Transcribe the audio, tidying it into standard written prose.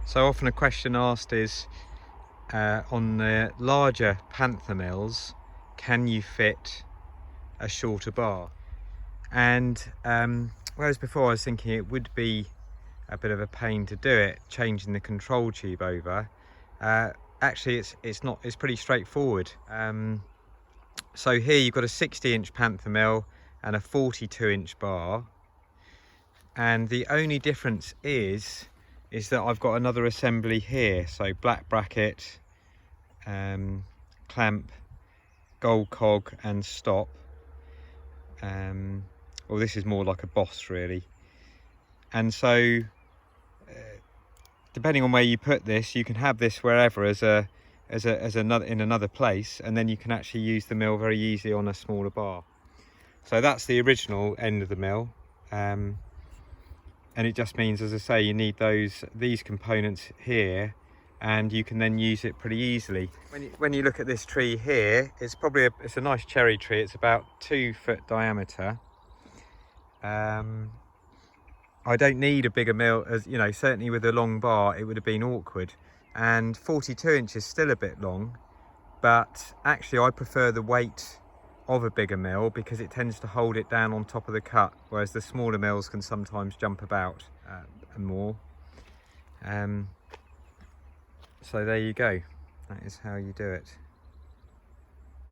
So often a question asked is, on the larger Panther mills, can you fit a shorter bar? And whereas before I was thinking it would be a bit of a pain to do it, changing the control tube over, actually it's pretty straightforward. So here you've got a 60-inch Panther mill and a 42-inch bar, and the only difference is that I've got another assembly here, so black bracket, clamp, gold cog and stop. Well, this is more like a boss really, and so depending on where you put this, you can have this wherever as another place, and then you can actually use the mill very easily on a smaller bar. So that's the original end of the mill, and it just means, as I say, you need these components here, and you can then use it pretty easily. When you look at this tree here, it's a nice cherry tree. It's about 2 foot diameter. I don't need a bigger mill, as you know, certainly with a long bar it would have been awkward, and 42 inches is still a bit long, but actually I prefer the weight of a bigger mill because it tends to hold it down on top of the cut, whereas the smaller mills can sometimes jump about more. So there you go, that is how you do it.